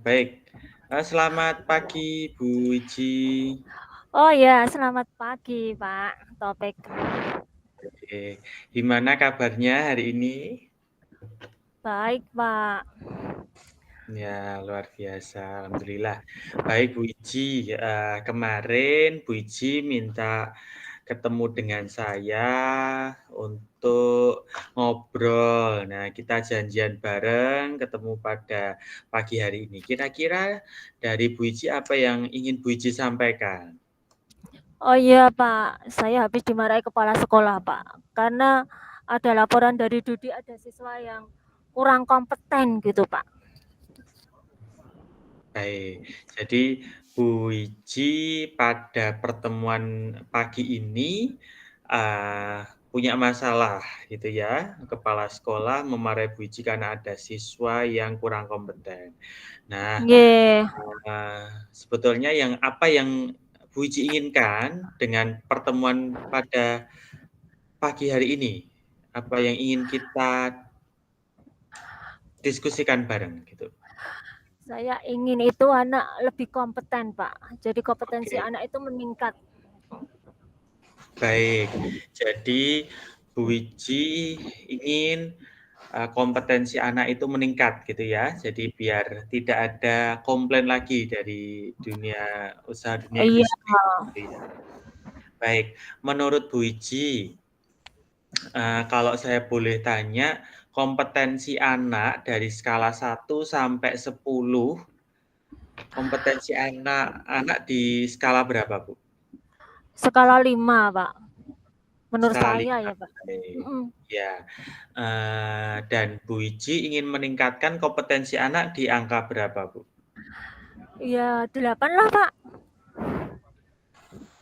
Baik. Selamat pagi, Bu Iji. Oh ya, selamat pagi Pak Topik. Oke, gimana kabarnya hari ini? Baik Pak. Ya, luar biasa, alhamdulillah. Baik, Bu Iji, kemarin Bu Iji minta ketemu dengan saya untuk ngobrol. Nah, kita janjian bareng ketemu pada pagi hari ini. Kira-kira dari Bu Iji apa yang ingin Bu Iji sampaikan? Oh iya Pak, saya habis dimarahi kepala sekolah Pak. Karena ada laporan dari Dudi ada siswa yang kurang kompeten gitu Pak. Baik, jadi Bu Iji pada pertemuan pagi ini punya masalah gitu ya. Kepala sekolah memarahi Bu Iji karena ada siswa yang kurang kompeten. Nah, Nggih. sebetulnya apa yang Bu Iji inginkan dengan pertemuan pada pagi hari ini? Apa yang ingin kita diskusikan bareng gitu? Saya ingin itu anak lebih kompeten Pak. Jadi kompetensi Oke. anak itu meningkat. Baik, jadi Bu Wiji ingin, kompetensi anak itu meningkat gitu ya. Jadi biar tidak ada komplain lagi dari dunia usaha dunia Iya. industri gitu ya. Baik, menurut Bu Wiji, kalau saya boleh tanya, kompetensi anak dari skala 1 sampai 10, kompetensi anak di skala berapa, Bu? Skala 5 Pak. Menurut Skala saya 5, ya Pak. baik. Mm-mm. Ya, dan Bu Iji ingin meningkatkan kompetensi anak di angka berapa, Bu? Ya 8 lah Pak.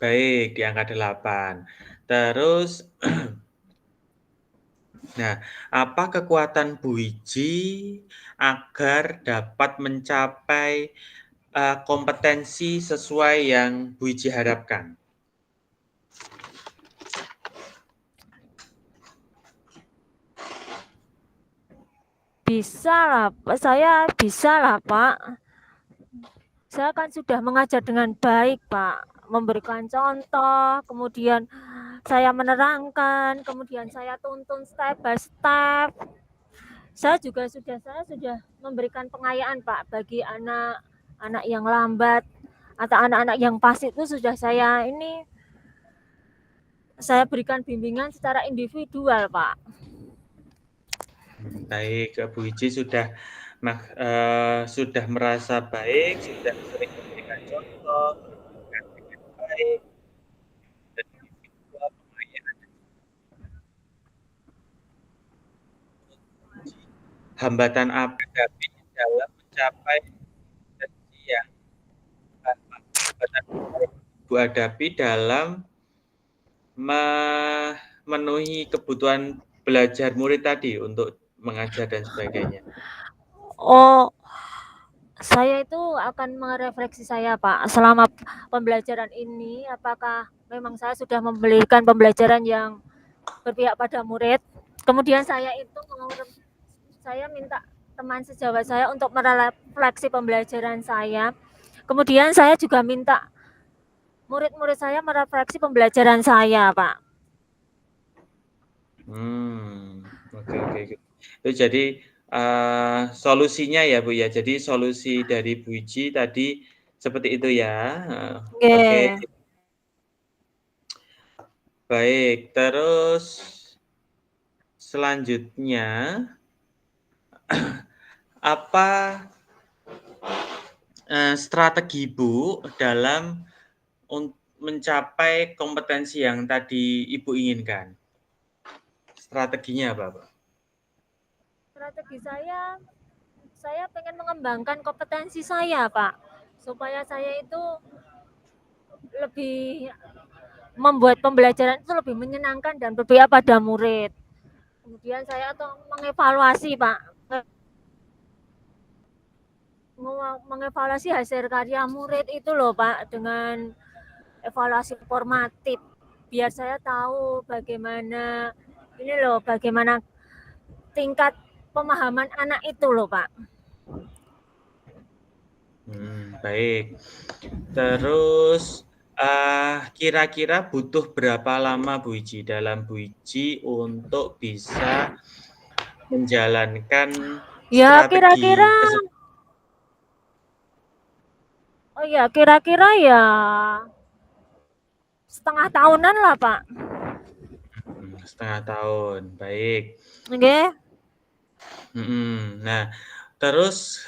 Baik, di angka 8. Terus, nah, apa kekuatan Bu Iji agar dapat mencapai, kompetensi sesuai yang Bu Iji harapkan? Bisa lah, saya bisa lah Pak. Saya kan sudah mengajar dengan baik Pak, memberikan contoh, kemudian saya menerangkan, kemudian saya tuntun step by step. Saya sudah memberikan pengayaan Pak bagi anak-anak yang lambat atau anak-anak yang pasti itu sudah saya berikan bimbingan secara individual Pak. Baik, Bu Iji sudah merasa baik, sudah sering memberikan contoh, menunjukkan dengan baik, dan individual pengayaan uji. Hambatan apa hadapi dalam mencapai potensi yang hambatan apa yang Ibu hadapi dalam memenuhi kebutuhan belajar murid tadi untuk mengajar dan sebagainya? Oh, saya itu akan merefleksi saya Pak, selama pembelajaran ini apakah memang saya sudah memberikan pembelajaran yang berpihak pada murid. Kemudian saya minta teman sejawat saya untuk merefleksi pembelajaran saya. Kemudian saya juga minta murid-murid saya merefleksi pembelajaran saya, Pak. Oke oke. Itu jadi, solusinya ya, Bu, ya. Jadi solusi dari Bu Iji tadi seperti itu ya, oke. Oke. Baik, terus selanjutnya, apa, strategi Ibu dalam mencapai kompetensi yang tadi Ibu inginkan? Strateginya apa, Pak? Strategi saya pengen mengembangkan kompetensi saya, Pak. Supaya saya itu lebih membuat pembelajaran itu lebih menyenangkan dan berpihak pada murid. Kemudian saya tuh mengevaluasi, Pak. Mengevaluasi hasil karya murid itu loh, Pak, dengan evaluasi formatif. Biar saya tahu bagaimana tingkat pemahaman anak itu loh, Pak. Baik. Terus, kira-kira butuh berapa lama Bu Iji dalam Bu Iji untuk bisa menjalankan Ya strategi kira-kira tersebut? oh ya kira-kira ya setengah tahunan lah, Pak. 1/2 tahun, baik. Nggih. Nah, terus,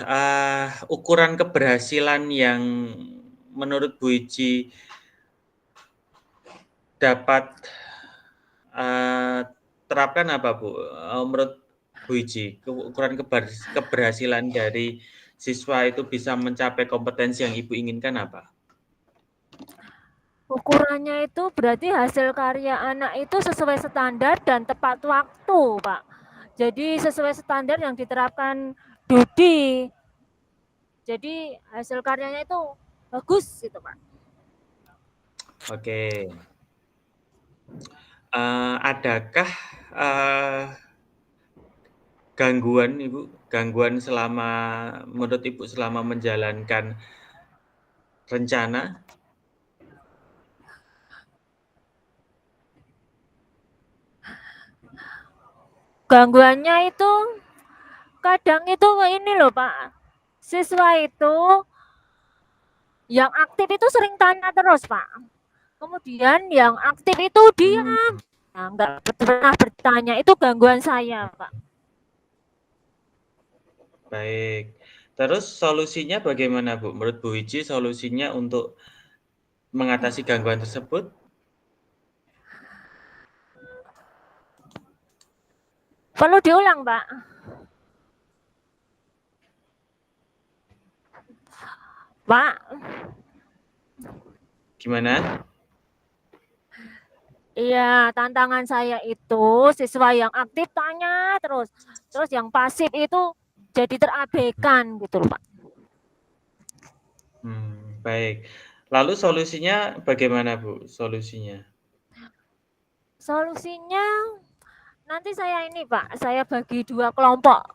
ukuran keberhasilan yang menurut Bu Iji dapat, terapkan apa, Bu? Menurut Bu Iji, ukuran keberhasilan dari siswa itu bisa mencapai kompetensi yang Ibu inginkan apa? Ukurannya itu berarti hasil karya anak itu sesuai standar dan tepat waktu, Pak. Jadi sesuai standar yang diterapkan Dudi. Jadi hasil karyanya itu bagus gitu, Pak. Oke. Adakah, gangguan Ibu, gangguan menurut Ibu selama menjalankan rencana? Gangguannya itu kadang itu ini loh, Pak. Siswa itu yang aktif itu sering tanya terus, Pak. Kemudian yang aktif itu Mmm, diam. Nah, nggak pernah bertanya. Itu gangguan saya, Pak. baik. Terus solusinya bagaimana, Bu? Menurut Bu Iji solusinya untuk mengatasi gangguan tersebut? Perlu diulang, Pak. Pak, Gimana? iya, tantangan saya itu siswa yang aktif tanya terus. Terus yang pasif itu jadi terabaikan gitu loh, Pak. Baik. Lalu solusinya bagaimana, Bu, solusinya? Solusinya nanti saya ini, Pak, saya bagi 2 kelompok.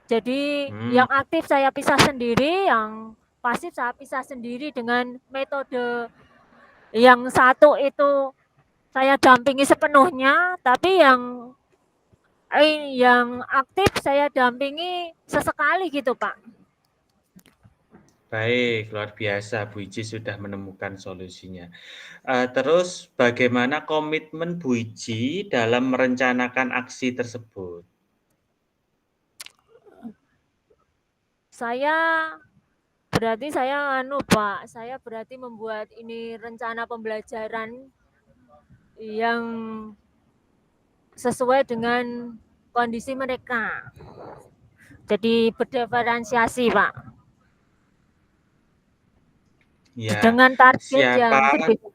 Jadi Mmm, yang aktif saya pisah sendiri, yang pasif saya pisah sendiri dengan metode yang satu itu saya dampingi sepenuhnya, tapi yang aktif saya dampingi sesekali gitu, Pak. baik, luar biasa Bu Iji sudah menemukan solusinya. Terus bagaimana komitmen Bu Iji dalam merencanakan aksi tersebut? Saya berarti saya Pak, saya berarti membuat ini rencana pembelajaran yang sesuai dengan kondisi mereka. Jadi berdiferensiasi, Pak. Ya, Dengan target siapa yang berbeda.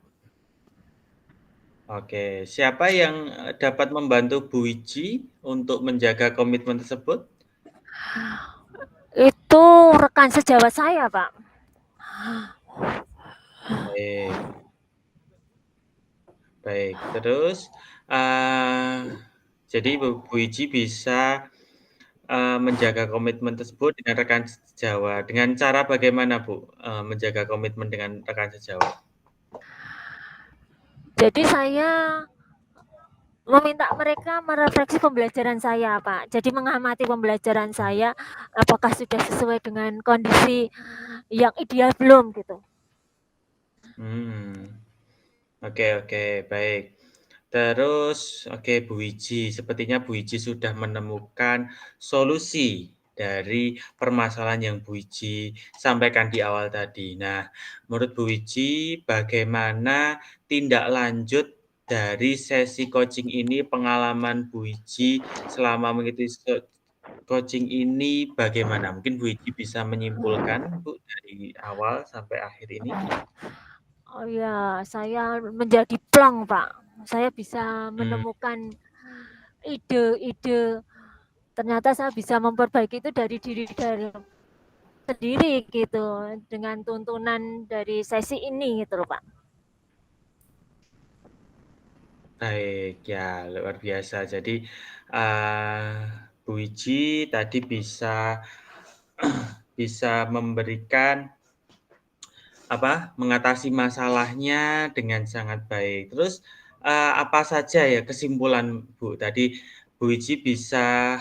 oke, siapa yang, dapat membantu Bu Iji untuk menjaga komitmen tersebut? Itu rekan sejawat saya, Pak. Baik baik. Terus, eee, jadi Bu Iji bisa, menjaga komitmen tersebut dengan rekan sejawat. Dengan cara bagaimana, Bu, menjaga komitmen dengan rekan sejawat? Jadi saya meminta mereka merefleksi pembelajaran saya, Pak. Jadi mengamati pembelajaran saya, apakah sudah sesuai dengan kondisi yang ideal belum gitu. Hmm. Oke oke, baik. Terus, oke Bu Wiji, sepertinya Bu Wiji sudah menemukan solusi dari permasalahan yang Bu Wiji sampaikan di awal tadi. Nah, menurut Bu Wiji, bagaimana tindak lanjut dari sesi coaching ini, pengalaman Bu Wiji selama mengikuti coaching ini bagaimana? Mungkin Bu Wiji bisa menyimpulkan, Bu, dari awal sampai akhir ini? Oh ya, saya menjadi plong, Pak. Saya bisa Mmm. menemukan ide-ide, ternyata saya bisa memperbaiki itu dari diri dari sendiri gitu, dengan tuntunan dari sesi ini gitu loh, Pak. Baik, ya luar biasa. Jadi, Bu Wiji tadi bisa bisa memberikan mengatasi masalahnya dengan sangat baik. Terus, apa saja ya kesimpulan Bu tadi, Bu Iji bisa,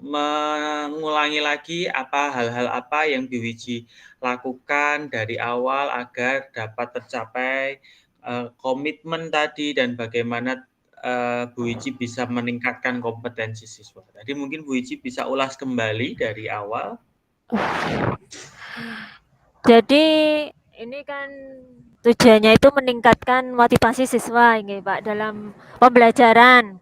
mengulangi lagi hal-hal apa yang Bu Iji lakukan dari awal agar dapat tercapai, komitmen tadi dan bagaimana, Bu Iji bisa meningkatkan kompetensi siswa. Tadi mungkin Bu Iji bisa ulas kembali dari awal? Jadi ini kan tujuannya itu meningkatkan motivasi siswa ini Pak dalam pembelajaran.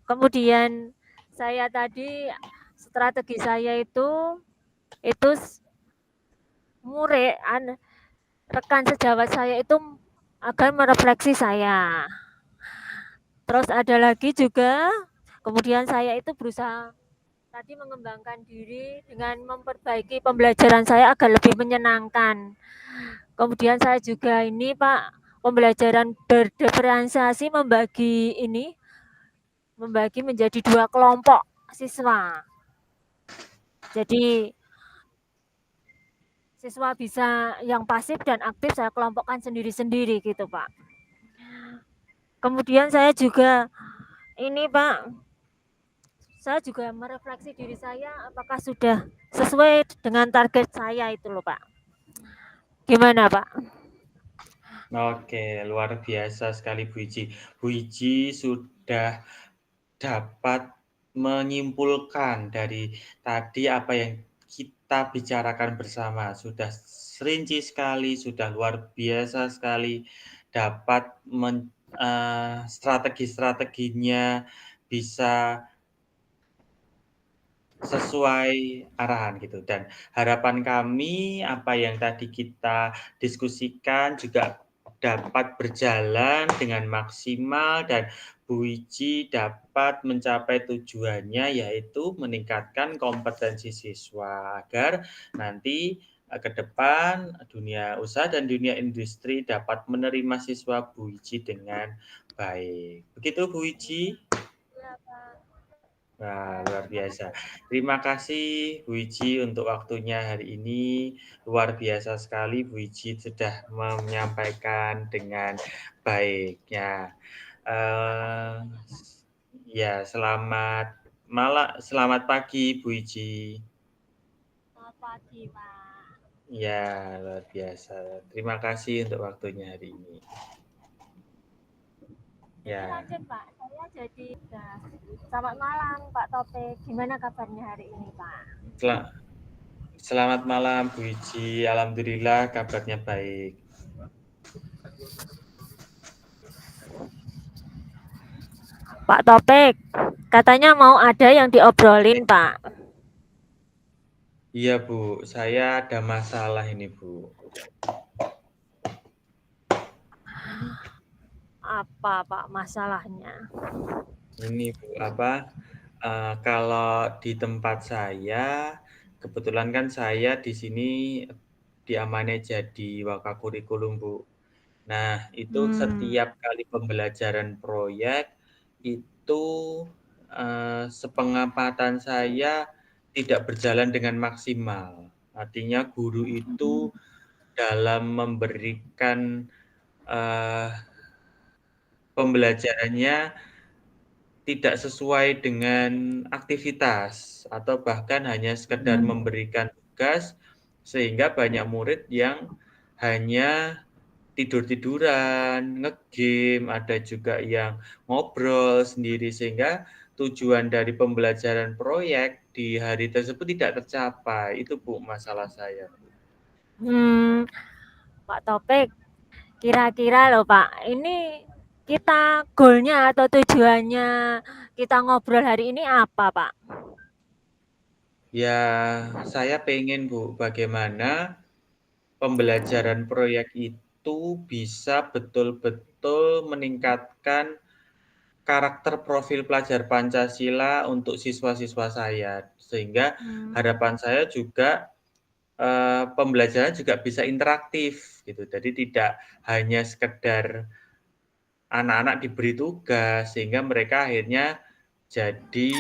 Kemudian saya tadi strategi saya itu murid rekan sejawat saya itu agar merefleksi saya. Terus ada lagi juga kemudian saya itu berusaha tadi mengembangkan diri dengan memperbaiki pembelajaran saya agar lebih menyenangkan. Kemudian saya juga ini Pak, pembelajaran berdiferensiasi membagi menjadi 2 kelompok siswa. Jadi siswa bisa yang pasif dan aktif saya kelompokkan sendiri-sendiri gitu Pak. Kemudian saya juga ini Pak, saya juga merefleksi diri saya apakah sudah sesuai dengan target saya itu loh Pak. Gimana Pak? Oke, luar biasa sekali Bu Iji. Bu Iji sudah dapat menyimpulkan dari tadi apa yang kita bicarakan bersama. Sudah rinci sekali, sudah luar biasa sekali dapat strategi-strateginya bisa sesuai arahan gitu. Dan harapan kami apa yang tadi kita diskusikan juga dapat berjalan dengan maksimal dan Bu Wiji dapat mencapai tujuannya yaitu meningkatkan kompetensi siswa agar nanti ke depan dunia usaha dan dunia industri dapat menerima siswa Bu Wiji dengan baik. Begitu Bu Wiji? Iya Pak. Wah, luar biasa. Terima kasih Bu Iji untuk waktunya hari ini. Luar biasa sekali Bu Iji sudah menyampaikan dengan baik. Ya, selamat pagi Bu Iji. Selamat pagi Pak. Ya, luar biasa. Terima kasih untuk waktunya hari ini. Jadi Ya, lanjut Pak, saya jadi selamat malam Pak Topik. Gimana kabarnya hari ini Pak? selamat malam Bu Iji. Alhamdulillah kabarnya baik. Pak Topik, katanya mau ada yang diobrolin Pak. Iya Bu, saya ada masalah ini Bu. Apa Pak masalahnya? Ini Bu, kalau di tempat saya, kebetulan kan saya di sini diamanai jadi wakakurikulum Bu. Nah, itu Hmm. setiap kali pembelajaran proyek, itu, sepengamatan saya tidak berjalan dengan maksimal. Artinya guru itu dalam memberikan, eee, pembelajarannya tidak sesuai dengan aktivitas atau bahkan hanya sekedar memberikan tugas, sehingga banyak murid yang hanya tidur-tiduran, nge-game, ada juga yang ngobrol sendiri, sehingga tujuan dari pembelajaran proyek di hari tersebut tidak tercapai. Itu Bu, masalah saya, Bu. Hmm, Pak Topik, kira-kira loh Pak, ini kita goalnya atau tujuannya kita ngobrol hari ini apa Pak? Ya, saya pengen Bu, bagaimana pembelajaran proyek itu bisa betul-betul meningkatkan karakter profil pelajar Pancasila untuk siswa-siswa saya. Sehingga Hmm. harapan saya juga, pembelajaran juga bisa interaktif gitu. Jadi tidak hanya sekedar anak-anak diberi tugas, sehingga mereka akhirnya jadi,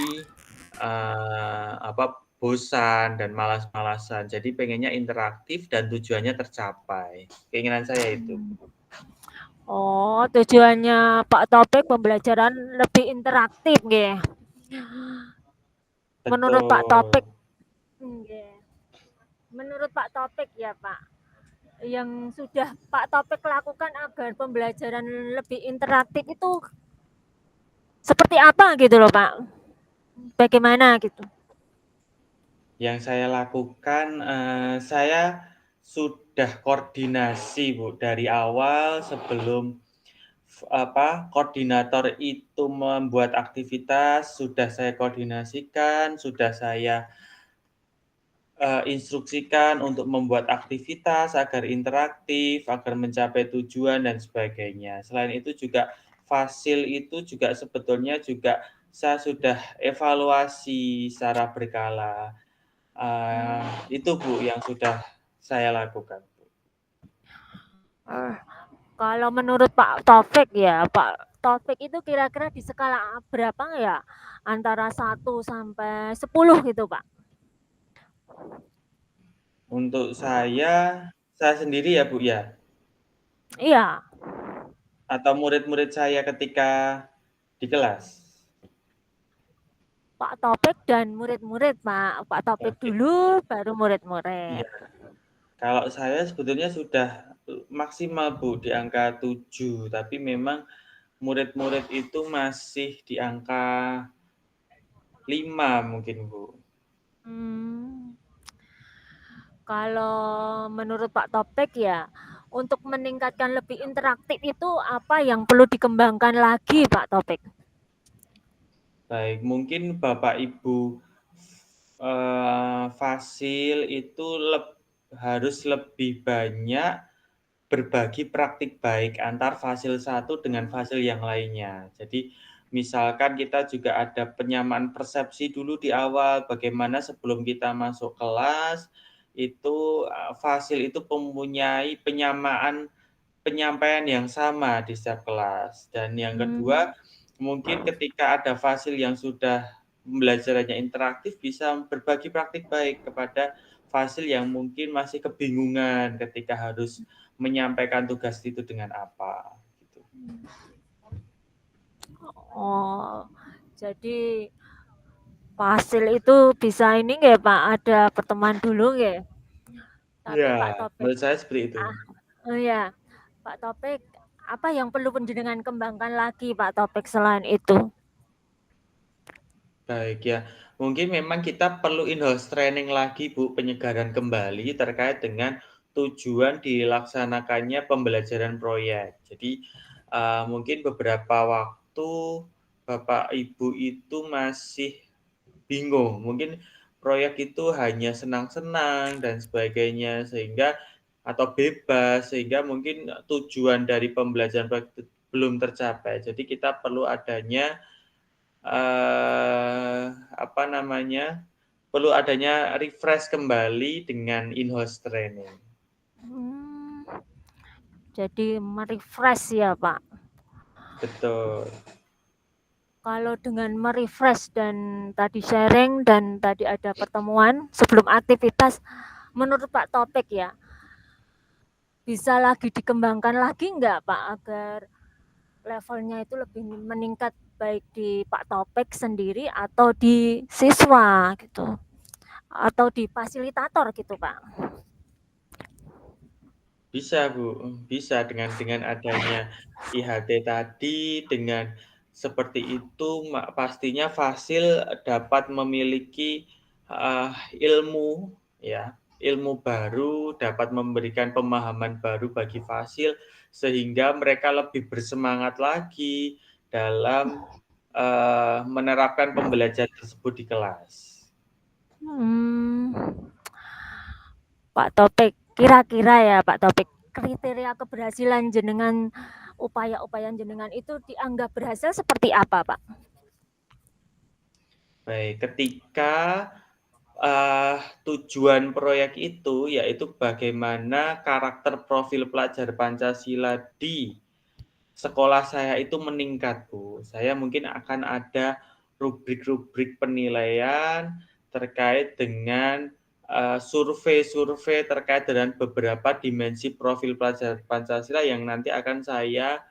bosan dan malas-malasan. Jadi pengennya interaktif dan tujuannya tercapai. Keinginan saya itu. Oh, tujuannya Pak Topik pembelajaran lebih interaktif nggih. Menurut Pak Topik Betul. nggih. Menurut Pak Topik ya, Pak, yang sudah Pak Topik lakukan agar pembelajaran lebih interaktif itu seperti apa gitu loh, Pak? Bagaimana gitu? Yang saya lakukan, saya sudah koordinasi Bu dari awal sebelum koordinator itu membuat aktivitas, sudah saya koordinasikan, sudah saya instruksikan untuk membuat aktivitas agar interaktif, agar mencapai tujuan dan sebagainya. Selain itu juga fasil itu juga sebetulnya juga saya sudah evaluasi secara berkala. Itu Bu yang sudah saya lakukan. Eh, Kalau menurut Pak Taufik ya, Pak Taufik itu kira-kira di skala berapa ya? Antara 1 sampai 10 gitu, Pak? Untuk saya sendiri ya Bu ya, Iya, atau murid-murid saya ketika di kelas? Pak Taufik dan murid-murid, Pak. Pak Taufik Oke, dulu, baru murid-murid. iya. Kalau saya sebetulnya sudah maksimal Bu di angka 7, tapi memang murid-murid itu masih di angka 5 mungkin Bu. Hmm, kalau menurut Pak Taufik ya, untuk meningkatkan lebih interaktif itu apa yang perlu dikembangkan lagi, Pak Taufik? Baik, mungkin Bapak Ibu fasil itu harus lebih banyak berbagi praktik baik antar fasil satu dengan fasil yang lainnya. Jadi misalkan kita juga ada penyamaan persepsi dulu di awal, bagaimana sebelum kita masuk kelas itu fasil itu mempunyai penyampaian yang sama di setiap kelas. Dan yang kedua, Hmm. mungkin ketika ada fasil yang sudah pembelajarannya interaktif bisa berbagi praktik baik kepada fasil yang mungkin masih kebingungan ketika harus menyampaikan tugas itu dengan apa gitu. Oh, jadi hasil itu bisa ini nggak Pak, ada pertemuan dulu nggak? Tapi Iya, Pak Topik, menurut saya seperti itu. ah, oh ya, Pak Topik, apa yang perlu penjenengan kembangkan lagi Pak Topik selain itu? Baik ya, mungkin memang kita perlu in-house training lagi Bu, penyegaran kembali terkait dengan tujuan dilaksanakannya pembelajaran proyek. Jadi mungkin beberapa waktu Bapak Ibu itu masih bingung, mungkin proyek itu hanya senang-senang dan sebagainya sehingga atau bebas sehingga mungkin tujuan dari pembelajaran proyek itu belum tercapai. Jadi kita perlu adanya eh, apa namanya, perlu adanya refresh kembali dengan in-house training. Hmm, jadi merefresh ya Pak. Betul. Kalau dengan merefresh dan tadi sharing dan tadi ada pertemuan sebelum aktivitas, menurut Pak Topik ya, bisa lagi dikembangkan lagi nggak Pak agar levelnya itu lebih meningkat baik di Pak Topik sendiri atau di siswa gitu atau di fasilitator gitu Pak. Bisa Bu, bisa dengan adanya IHT tadi, dengan seperti itu pastinya Fasil dapat memiliki ilmu ya, ilmu baru, dapat memberikan pemahaman baru bagi Fasil sehingga mereka lebih bersemangat lagi dalam menerapkan pembelajaran tersebut di kelas. Hmm, Pak Topik, kira-kira ya Pak Topik, kriteria keberhasilan jenengan upaya-upaya jenengan itu dianggap berhasil seperti apa Pak? Baik, ketika tujuan proyek itu yaitu bagaimana karakter profil pelajar Pancasila di sekolah saya itu meningkat, Bu. Saya mungkin akan ada rubrik-rubrik penilaian terkait dengan survei-survei terkait dengan beberapa dimensi profil pelajar Pancasila yang nanti akan saya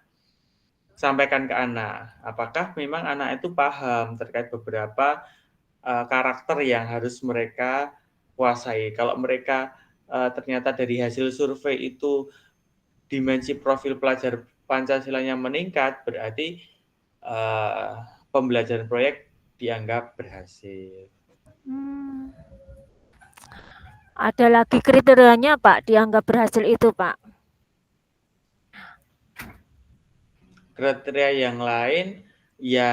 sampaikan ke anak. Apakah memang anak itu paham terkait beberapa karakter yang harus mereka kuasai. Kalau mereka ternyata dari hasil survei itu dimensi profil pelajar Pancasilanya meningkat, berarti pembelajaran proyek dianggap berhasil. Ada lagi kriterianya Pak dianggap berhasil itu Pak? Kriteria yang lain ya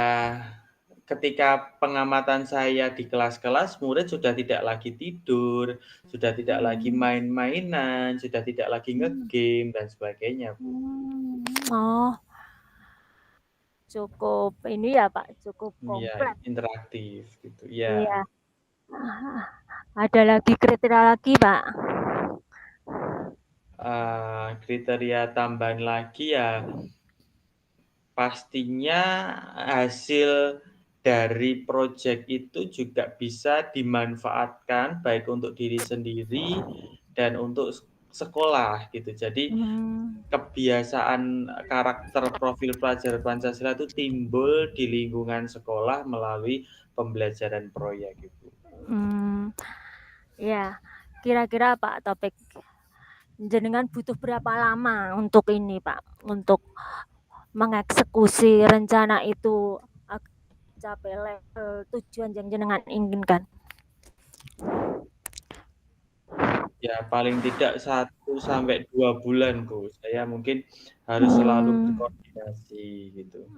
ketika pengamatan saya di kelas-kelas, murid sudah tidak lagi tidur, sudah tidak lagi main-mainan, sudah tidak lagi nge-game dan sebagainya, Bu. Oh, cukup ini ya Pak, cukup Iya, komplek. interaktif gitu. Iya. Ya, Ada lagi kriteria lagi Pak? kriteria tambahan lagi ya pastinya hasil dari proyek itu juga bisa dimanfaatkan baik untuk diri sendiri dan untuk sekolah gitu. Jadi kebiasaan karakter profil pelajar Pancasila itu timbul di lingkungan sekolah melalui pembelajaran proyek itu. Ya, kira-kira Pak topik jenengan butuh berapa lama untuk ini Pak, untuk mengeksekusi rencana itu capai level tujuan yang jenengan inginkan? Ya paling tidak 1 sampai 2 bulan, Bu. Saya mungkin harus selalu berkoordinasi gitu.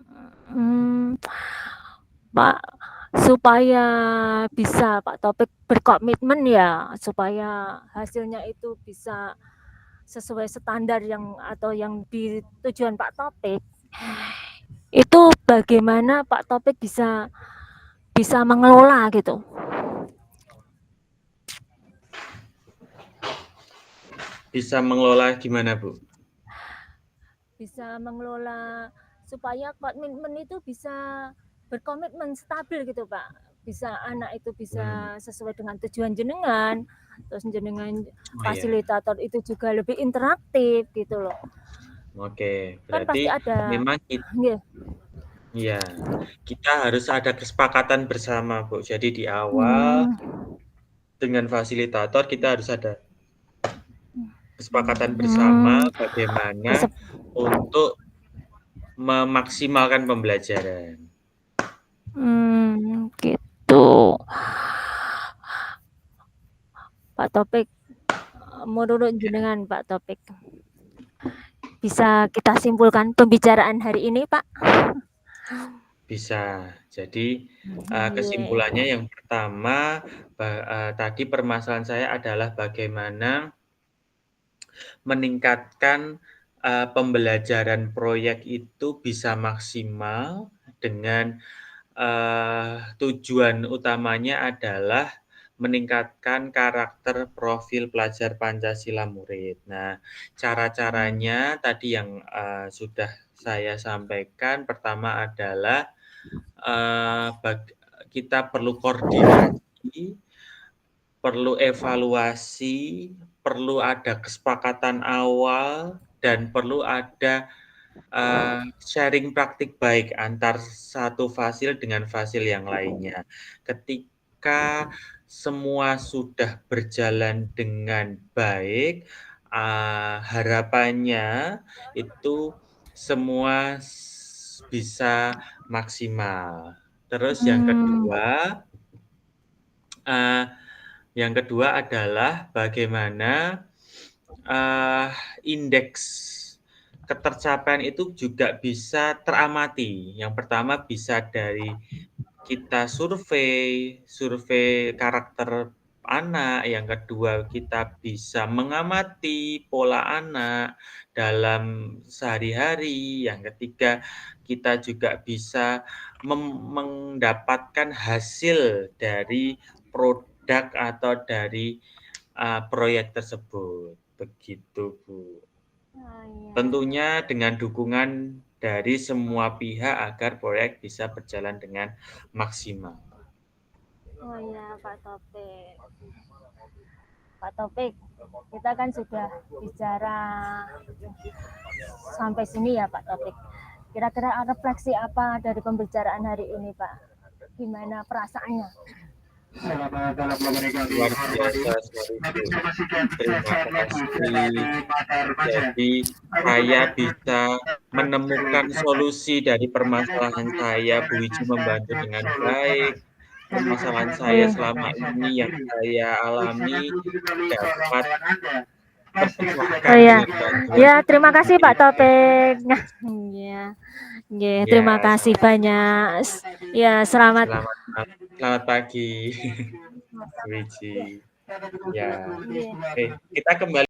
Pak, supaya bisa Pak Topik berkomitmen ya, supaya hasilnya itu bisa sesuai standar yang atau yang di tujuan Pak Topik, itu bagaimana Pak Topik bisa bisa mengelola gitu? Bisa mengelola gimana, Bu? Bisa mengelola supaya komitmen itu bisa berkomitmen stabil gitu Pak. Bisa anak itu bisa sesuai dengan tujuan jenengan, terus jenengan Oh ya, fasilitator itu juga lebih interaktif gitu loh. oke. Kan pasti Berarti ada memang ya. iya, kita harus ada kesepakatan bersama, Bu. Jadi di awal Hmm, dengan fasilitator kita harus ada kesepakatan bersama hmm, bagaimana kesep, untuk memaksimalkan pembelajaran. gitu. Pak Topik, menurut jenengan Pak Topik, bisa kita simpulkan pembicaraan hari ini Pak? Bisa. Jadi, Yeah. kesimpulannya yang pertama, tadi permasalahan saya adalah bagaimana meningkatkan, pembelajaran proyek itu bisa maksimal dengan, tujuan utamanya adalah meningkatkan karakter profil pelajar Pancasila murid. Nah, cara-caranya tadi yang, sudah saya sampaikan, pertama adalah kita perlu koordinasi, perlu evaluasi, perlu ada kesepakatan awal, dan perlu ada sharing praktik baik antar satu fasil dengan fasil yang lainnya. Ketika semua sudah berjalan dengan baik, harapannya itu semua bisa maksimal. Terus yang kedua adalah bagaimana, indeks ketercapaian itu juga bisa teramati. Yang pertama bisa dari kita survei karakter anak, yang kedua kita bisa mengamati pola anak dalam sehari-hari, yang ketiga kita juga bisa mendapatkan hasil dari produk atau dari, proyek tersebut, begitu, Bu. Tentunya dengan dukungan dari semua pihak agar proyek bisa berjalan dengan maksimal. Oh iya, Pak Topik. Pak Topik, kita kan sudah bicara sampai sini ya Pak Topik. Kira-kira refleksi apa dari pembicaraan hari ini Pak? Gimana perasaannya? Luar biasa sekali Bu. Terima kasih. Jadi saya bisa menemukan solusi dari permasalahan saya, Bu Wiji membantu dengan baik. Permasalahan saya Iya. selama ini yang saya alami dapat terpecahkan Oh ya, dengan bantuan ya Bu terima kasih Pak Wiji. Topik. Nah, ya, ya terima Ya, kasih banyak. Ya, selamat. selamat pagi, Bu Wiji. Ya, Ya. kita kembali